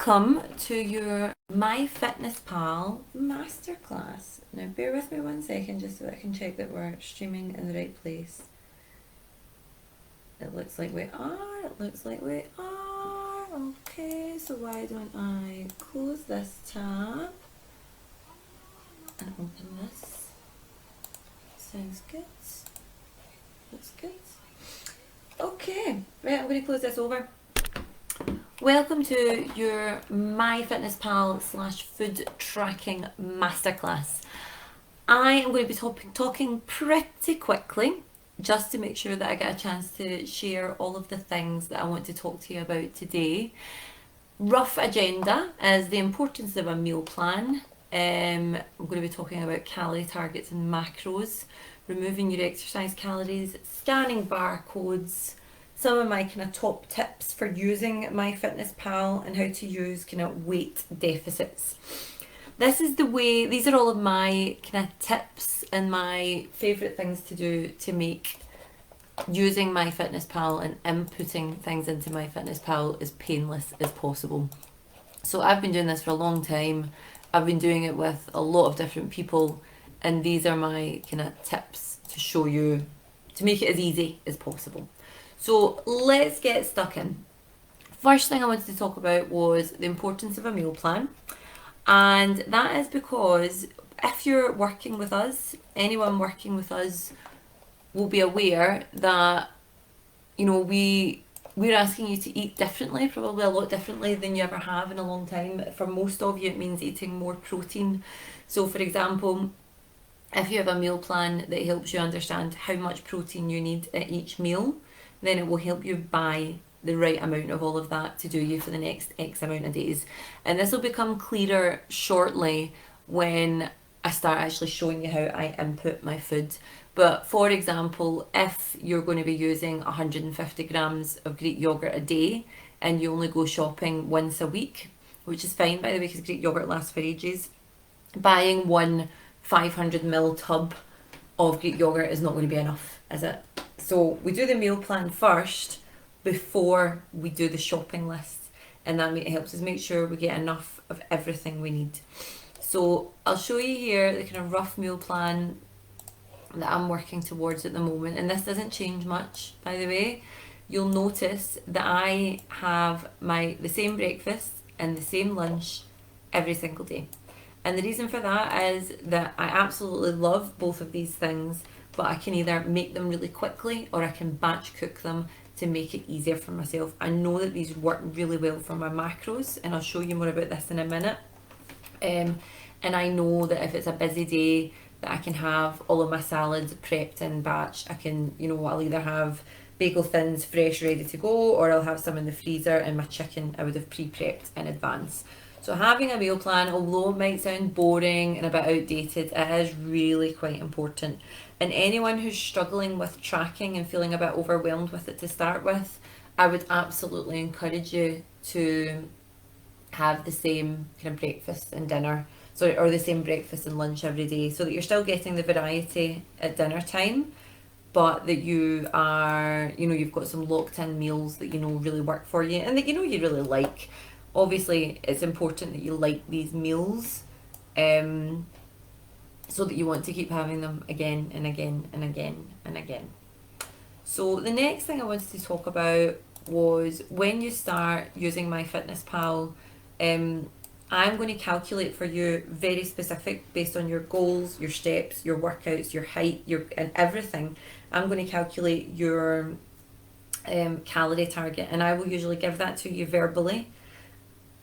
Welcome to your MyFitnessPal Masterclass. Now bear with me 1 second just so I can check that we're streaming in the right place. It looks like we are. Okay, so why don't I close this tab and open this? Sounds good. Looks good. Okay, right, I'm going to close this over. Welcome to your MyFitnessPal / food tracking masterclass. I am going to be talking pretty quickly just to make sure that I get a chance to share all of the things that I want to talk to you about today. Rough agenda is the importance of a meal plan. I'm going to be talking about calorie targets and macros, removing your exercise calories, scanning barcodes, some of my kind of top tips for using MyFitnessPal and how to use kind of weight deficits. These are all of my kind of tips and my favourite things to do to make using MyFitnessPal and inputting things into MyFitnessPal as painless as possible. So I've been doing this for a long time. I've been doing it with a lot of different people, and these are my kind of tips to show you to make it as easy as possible. So let's get stuck in. First thing I wanted to talk about was the importance of a meal plan. And that is because if you're working with us, anyone working with us will be aware that, you know, we're asking you to eat differently, probably a lot differently than you ever have in a long time. For most of you, it means eating more protein. So for example, if you have a meal plan that helps you understand how much protein you need at each meal, then it will help you buy the right amount of all of that to do you for the next X amount of days. And this will become clearer shortly when I start actually showing you how I input my food. But for example, if you're going to be using 150 grams of Greek yogurt a day and you only go shopping once a week, which is fine by the way because Greek yogurt lasts for ages, buying one 500ml tub of Greek yogurt is not going to be enough, is it? So we do the meal plan first before we do the shopping list, and that helps us make sure we get enough of everything we need. So I'll show you here the kind of rough meal plan that I'm working towards at the moment, and this doesn't change much by the way. You'll notice that I have the same breakfast and the same lunch every single day. And the reason for that is that I absolutely love both of these things, but I can either make them really quickly or I can batch cook them to make it easier for myself. I know that these work really well for my macros, and I'll show you more about this in a minute. And I know that if it's a busy day, that I can have all of my salads prepped in batch. I can, I'll either have bagel thins fresh ready to go, or I'll have some in the freezer, and my chicken I would have pre-prepped in advance. So having a meal plan, although it might sound boring and a bit outdated, it is really quite important. And anyone who's struggling with tracking and feeling a bit overwhelmed with it to start with, I would absolutely encourage you to have the same kind of breakfast and dinner, or the same breakfast and lunch every day, so that you're still getting the variety at dinner time, but that you are, you've got some locked in meals that really work for you and that you really like. Obviously, it's important that you like these meals, so that you want to keep having them again and again and again and again. So the next thing I wanted to talk about was when you start using MyFitnessPal, I'm going to calculate for you very specific based on your goals, your steps, your workouts, your height, and everything. I'm going to calculate your calorie target, and I will usually give that to you verbally,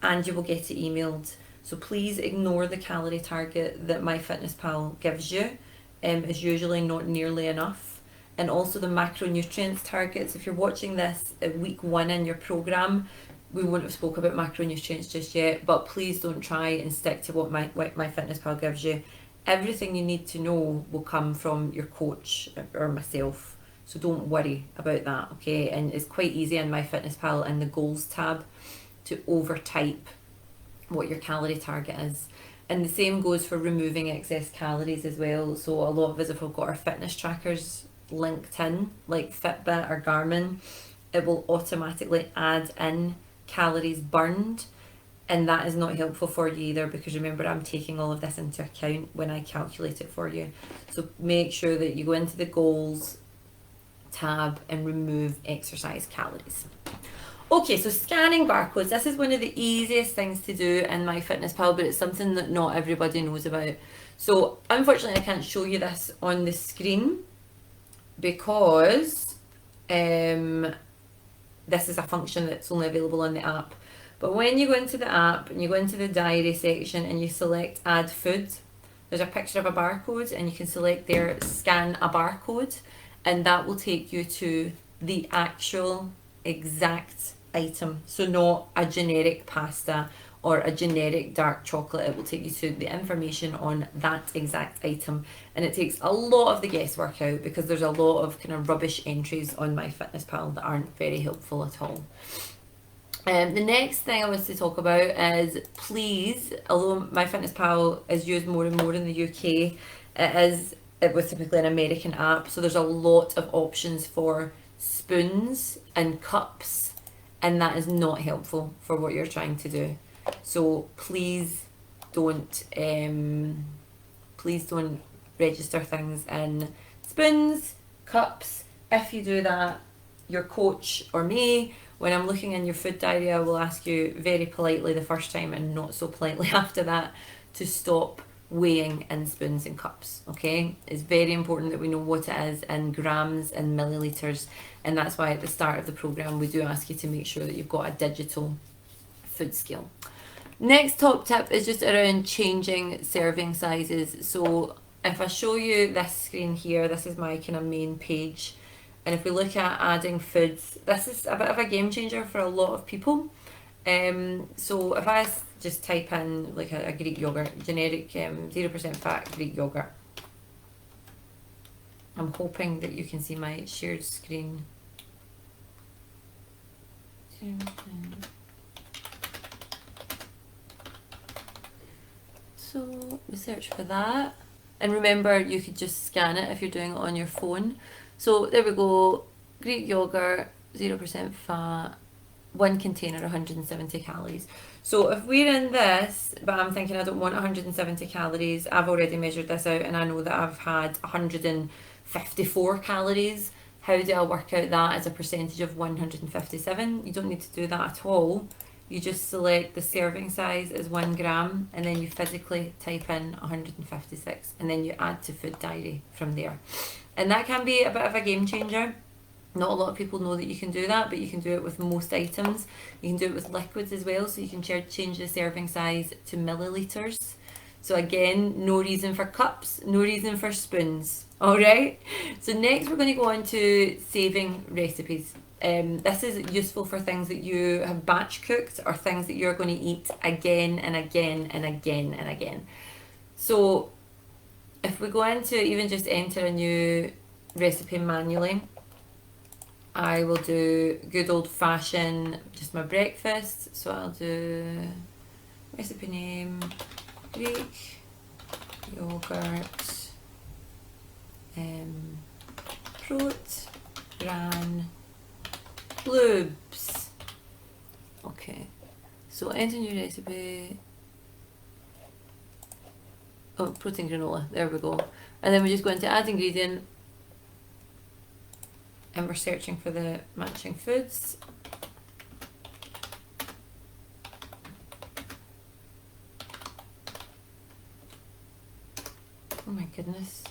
and you will get it emailed. So please ignore the calorie target that MyFitnessPal gives you. It's usually not nearly enough. And also the macronutrients targets. If you're watching this at week 1 in your program, we wouldn't have spoke about macronutrients just yet, but please don't try and stick to what MyFitnessPal gives you. Everything you need to know will come from your coach or myself. So don't worry about that, okay? And it's quite easy in MyFitnessPal in the goals tab to overtype what your calorie target is. And the same goes for removing excess calories as well. So a lot of us, if we've got our fitness trackers linked in, like Fitbit or Garmin, it will automatically add in calories burned and that is not helpful for you either, because remember, I'm taking all of this into account when I calculate it for you. So make sure that you go into the goals tab and remove exercise calories. Okay, so scanning barcodes. This is one of the easiest things to do in MyFitnessPal, but it's something that not everybody knows about. So unfortunately, I can't show you this on the screen because this is a function that's only available on the app. But when you go into the app and you go into the diary section and you select add food, there's a picture of a barcode, and you can select there, scan a barcode, and that will take you to the actual exact item. So not a generic pasta or a generic dark chocolate. It will take you to the information on that exact item, and it takes a lot of the guesswork out because there's a lot of kind of rubbish entries on MyFitnessPal that aren't very helpful at all. The next thing I want to talk about is, please, although MyFitnessPal is used more and more in the UK, it was typically an American app, so there's a lot of options for spoons and cups, and that is not helpful for what you're trying to do. So please don't register things in spoons, cups. If you do that, your coach or me, when I'm looking in your food diary, I will ask you very politely the first time and not so politely after that to stop weighing in spoons and cups. Okay, it's very important that we know what it is in grams and milliliters, and that's why at the start of the program we do ask you to make sure that you've got a digital food scale. Next top tip is just around changing serving sizes. So if I show you this screen here, this is my kind of main page, and if we look at adding foods, this is a bit of a game changer for a lot of people. So if I just type in like a Greek yogurt, generic 0% fat Greek yogurt, I'm hoping that you can see my shared screen. So we search for that, and remember, you could just scan it if you're doing it on your phone. So there we go, Greek yogurt, 0% fat, one container, 170 calories. So if we're in this, but I'm thinking I don't want 170 calories, I've already measured this out and I know that I've had 154 calories. How do I work out that as a percentage of 157? You don't need to do that at all. You just select the serving size as 1 gram, and then you physically type in 156, and then you add to food diary from there. And that can be a bit of a game changer. Not a lot of people know that you can do that, but you can do it with most items. You can do it with liquids as well, so you can change the serving size to milliliters. So again, no reason for cups, no reason for spoons. All right. So next we're going to go on to saving recipes. This is useful for things that you have batch cooked or things that you're going to eat again and again and again and again. So if we go into even just enter a new recipe manually, I will do good old fashioned, just my breakfast. So I'll do recipe name, Greek yogurt, prot, bran, lubes. Okay, so enter new recipe. Oh, protein granola, there we go. And then we just go into add ingredient, and we're searching for the matching foods. Oh my goodness.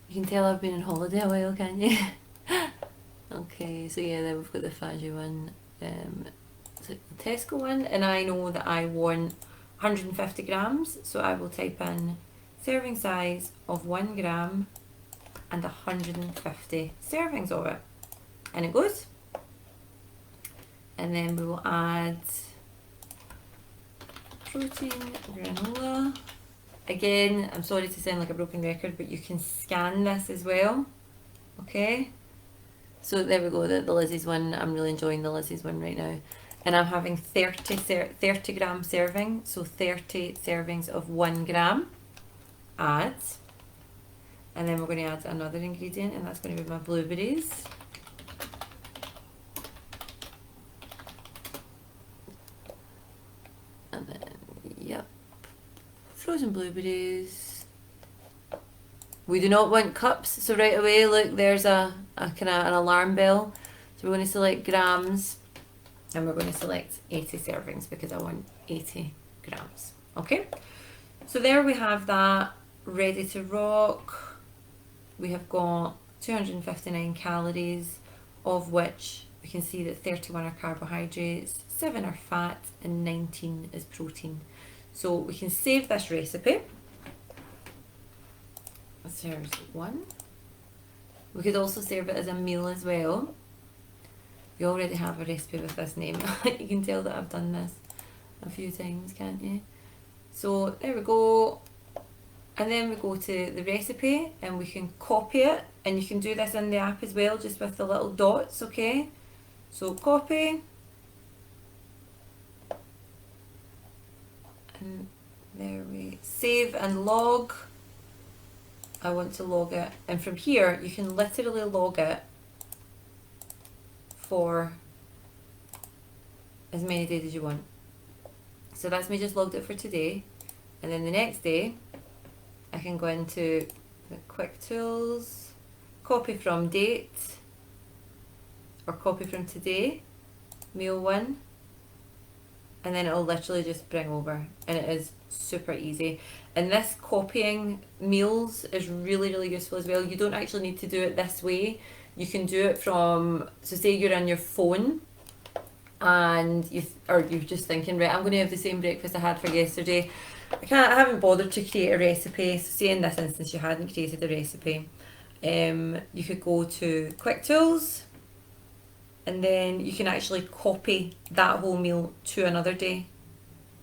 You can tell I've been on holiday a while, can you? Okay, so yeah, then we've got the Faggi one, the Tesco one, and I know that I want 150 grams, so I will type in serving size of 1 gram and 150 servings of it, and it goes. And then we will add protein granola. Again, I'm sorry to sound like a broken record, but you can scan this as well. Okay, so there we go, the Lizzie's one. I'm really enjoying the Lizzie's one right now, and I'm having 30 gram serving, so 30 servings of 1 gram. Add, and then we're going to add another ingredient, and that's going to be my blueberries. frozen blueberries. We do not want cups, so right away, look, there's a kind of an alarm bell. So we're going to select grams, and we're going to select 80 servings because I want 80 grams. Okay, so there we have that ready to rock. We have got 259 calories, of which we can see that 31 are carbohydrates, 7 are fat, and 19 is protein. So we can save this recipe. There's one. We could also serve it as a meal as well. We already have a recipe with this name. You can tell that I've done this a few times, can't you? So there we go. And then we go to the recipe and we can copy it, and you can do this in the app as well, just with the little dots, okay? So copy, and there we save and log. I want to log it, and from here you can literally log it for as many days as you want. So that's me just logged it for today, and then the next day I can go into the quick tools, copy from date, or copy from today, meal 1, and then it'll literally just bring over, and it is super easy. And this copying meals is really, really useful as well. You don't actually need to do it this way. You can do it from, so say you're on your phone and you're just thinking, right, I'm going to have the same breakfast I had for yesterday. I haven't bothered to create a recipe. So say in this instance you hadn't created a recipe, you could go to quick tools, and then you can actually copy that whole meal to another day.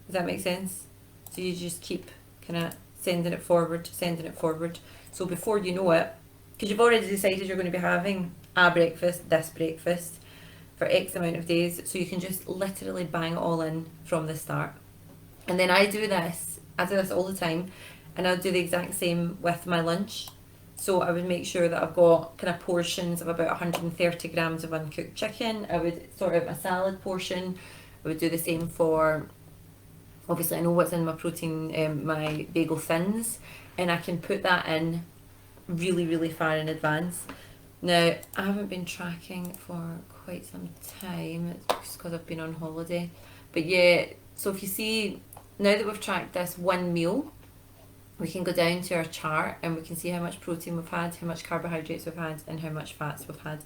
Does that make sense? So you just keep kind of sending it forward. So before you know it, because you've already decided you're going to be having this breakfast for X amount of days, so you can just literally bang it all in from the start. And then I do this all the time, and I'll do the exact same with my lunch. So I would make sure that I've got kind of portions of about 130 grams of uncooked chicken. I would sort of a salad portion. I would do the same for, obviously I know what's in my protein, my bagel thins, and I can put that in really, really far in advance. Now, I haven't been tracking for quite some time. It's just because I've been on holiday. But yeah, so if you see, now that we've tracked this one meal, we can go down to our chart and we can see how much protein we've had, how much carbohydrates we've had, and how much fats we've had.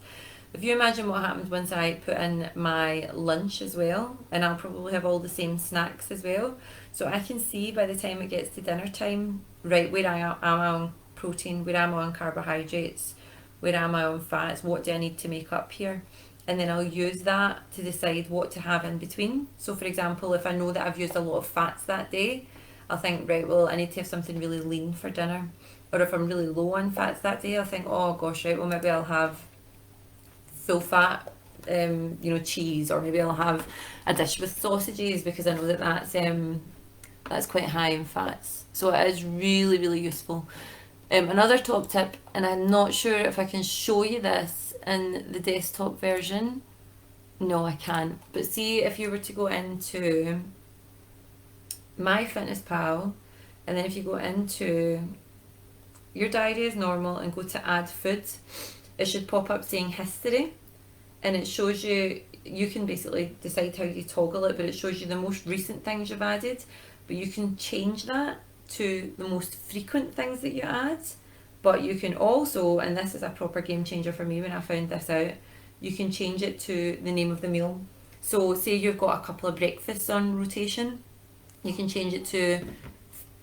If you imagine what happens once I put in my lunch as well, and I'll probably have all the same snacks as well, so I can see by the time it gets to dinner time, right, where I am on protein, where am I on carbohydrates, where am I on fats, what do I need to make up here? And then I'll use that to decide what to have in between. So for example, if I know that I've used a lot of fats that day, I'll think, right, well, I need to have something really lean for dinner. Or if I'm really low on fats that day, I'll think, oh gosh, right, well, maybe I'll have full fat, cheese, or maybe I'll have a dish with sausages because I know that that's quite high in fats. So it is really, really useful. Another top tip, and I'm not sure if I can show you this in the desktop version. No, I can't. But see, if you were to go into MyFitnessPal, and then if you go into your diary as normal and go to add food, it should pop up saying history, and it shows you, you can basically decide how you toggle it, but it shows you the most recent things you've added, but you can change that to the most frequent things that you add. But you can also, and this is a proper game changer for me when I found this out, you can change it to the name of the meal. So say you've got a couple of breakfasts on rotation, you can change it to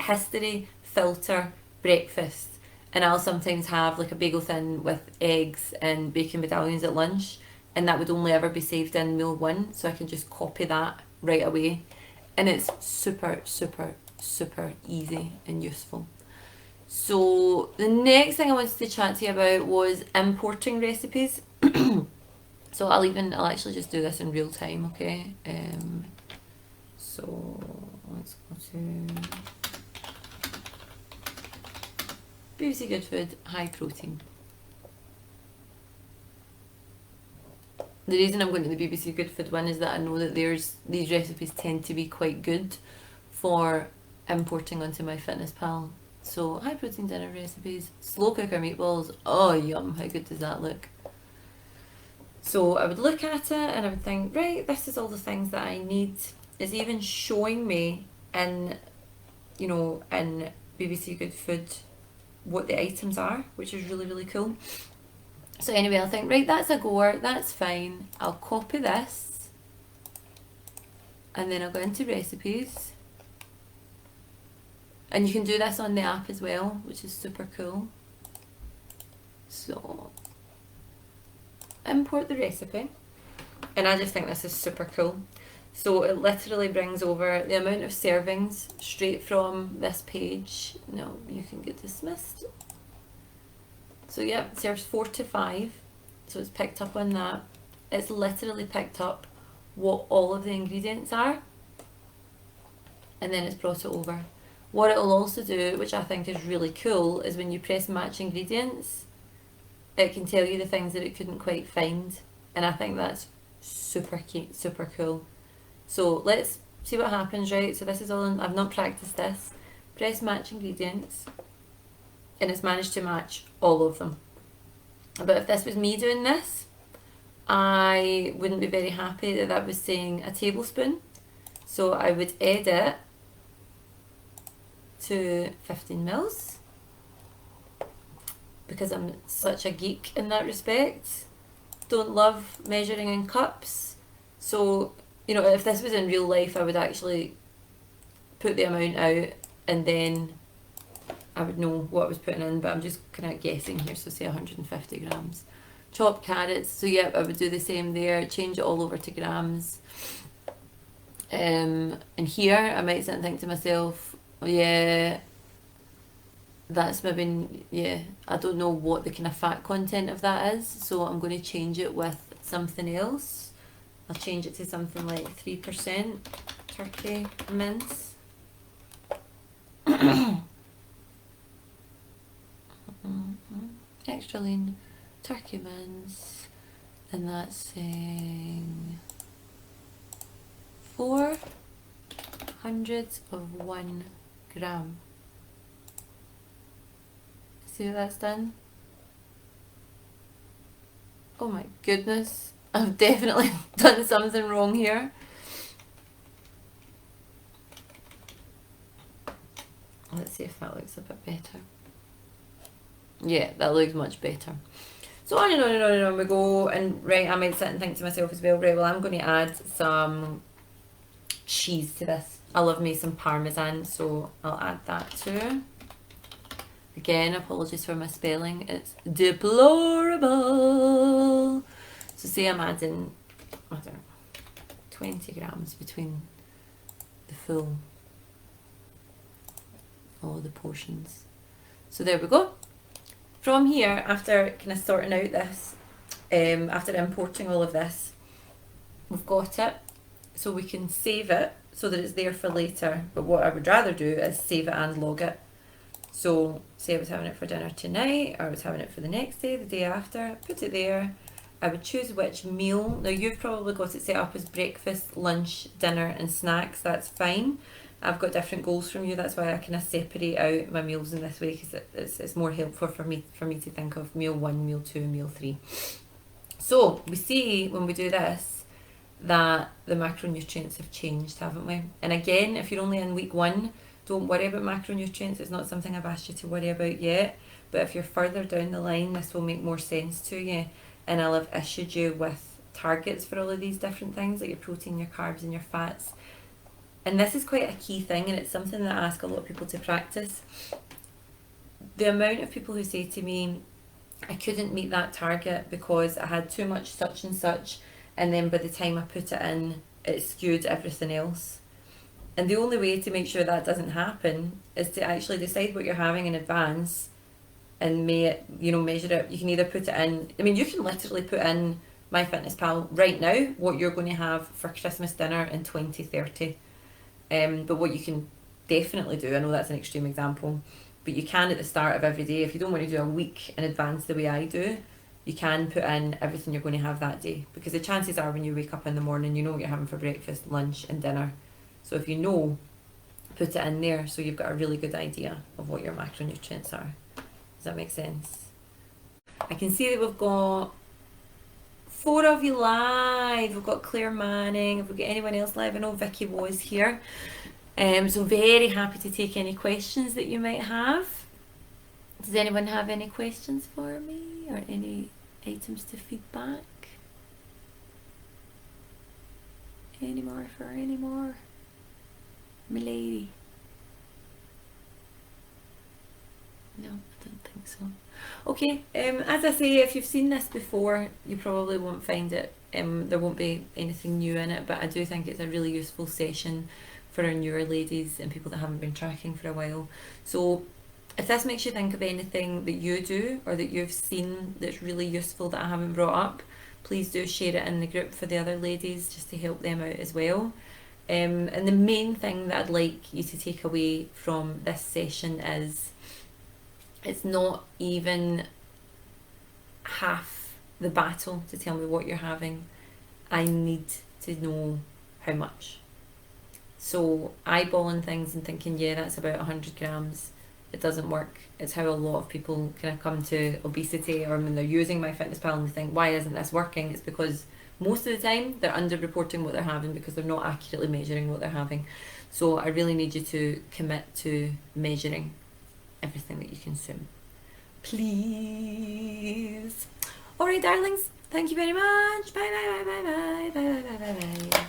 history filter breakfast, and I'll sometimes have like a bagel thin with eggs and bacon medallions at lunch, and that would only ever be saved in meal 1, so I can just copy that right away, and it's super, super, super easy and useful. So the next thing I wanted to chat to you about was importing recipes. So I'll actually just do this in real time, okay? So let's go to BBC Good Food, high protein. The reason I'm going to the BBC Good Food one is that I know that these recipes tend to be quite good for importing onto my MyFitnessPal. So high protein dinner recipes, slow cooker meatballs. Oh yum, how good does that look? So I would look at it and I would think, right, this is all the things that I need. It's even showing me in, you know, in BBC Good Food what the items are, which is really, really cool. So anyway, I'll think, right, that's a goer, that's fine. I'll copy this and then I'll go into recipes. And you can do this on the app as well, which is super cool. So import the recipe, and I just think this is super cool. So it literally brings over the amount of servings straight from this page. No, you can get dismissed. So yeah, it serves 4 to 5. So it's picked up on that. It's literally picked up what all of the ingredients are, and then it's brought it over. What it'll also do, which I think is really cool, is when you press match ingredients, it can tell you the things that it couldn't quite find, and I think that's super cute, super cool. So let's see what happens, right? So this is all I've not practiced this. Press match ingredients, and it's managed to match all of them. But if this was me doing this, I wouldn't be very happy that that was saying a tablespoon. So I would edit to 15 mils. Because I'm such a geek in that respect. Don't love measuring in cups. So, you know, if this was in real life, I would actually put the amount out and then I would know what I was putting in, but I'm just kind of guessing here, so say 150 grams. Chopped carrots, so yeah, I would do the same there, change it all over to grams. And here, I might sit and think to myself, oh yeah, that's maybe, yeah, I don't know what the kind of fat content of that is, so I'm going to change it with something else. I'll change it to something like 3% turkey mince. Extra lean turkey mince, and that's saying 0.04 grams. See what that's done? Oh my goodness, I've definitely done something wrong here. Let's see if that looks a bit better. Yeah, that looks much better. So on and on and on and on we go, and right, I might sit and think to myself as well, right, well I'm going to add some cheese to this. I love me some parmesan, so I'll add that too. Again, apologies for my spelling, it's deplorable. So say I'm adding, I don't know, 20 grams between the full, all the portions. So there we go. From here, after kind of sorting out this, after importing all of this, we've got it, so we can save it so that it's there for later. But what I would rather do is save it and log it. So say I was having it for dinner tonight, or I was having it for the next day, the day after, put it there. I would choose which meal. Now you've probably got it set up as breakfast, lunch, dinner and snacks, that's fine. I've got different goals from you, that's why I kind of separate out my meals in this way, because it's more helpful for me to think of meal 1, meal 2, meal 3. So we see when we do this that the macronutrients have changed, haven't we? And again, if you're only in week 1, don't worry about macronutrients, it's not something I've asked you to worry about yet, but if you're further down the line, this will make more sense to you, and I'll have issued you with targets for all of these different things, like your protein, your carbs and your fats. And this is quite a key thing, and it's something that I ask a lot of people to practice. The amount of people who say to me, I couldn't meet that target because I had too much such and such, and then by the time I put it in, it skewed everything else. And the only way to make sure that doesn't happen is to actually decide what you're having in advance and measure it. You can either put it in, I mean, you can literally put in MyFitnessPal right now what you're going to have for Christmas dinner in 2030. But what you can definitely do, I know that's an extreme example, but you can at the start of every day, if you don't want to do a week in advance the way I do, you can put in everything you're going to have that day, because the chances are when you wake up in the morning, you know what you're having for breakfast, lunch and dinner. So if you know put it in there so you've got a really good idea of what your macronutrients are. Does that make sense? I can see that we've got 4 of you live. We've got Claire Manning. Have we got anyone else live? I know Vicky was here. So very happy to take any questions that you might have. Does anyone have any questions for me or any items to feedback? Any more? Milady? No, I don't think so. Okay, as I say, if you've seen this before, you probably won't find it, there won't be anything new in it, but I do think it's a really useful session for our newer ladies and people that haven't been tracking for a while. So if this makes you think of anything that you do or that you've seen that's really useful that I haven't brought up, please do share it in the group for the other ladies just to help them out as well. And the main thing that I'd like you to take away from this session is it's not even half the battle to tell me what you're having. I need to know how much. So eyeballing things and thinking, yeah, that's about 100 grams, it doesn't work. It's how a lot of people kind of come to obesity, or when they're using MyFitnessPal and they think, why isn't this working? It's because most of the time they're under-reporting what they're having because they're not accurately measuring what they're having. So I really need you to commit to measuring everything that you consume. Please. Alright, darlings. Thank you very much. Bye, bye, bye, bye, bye, bye, bye, bye, bye, bye.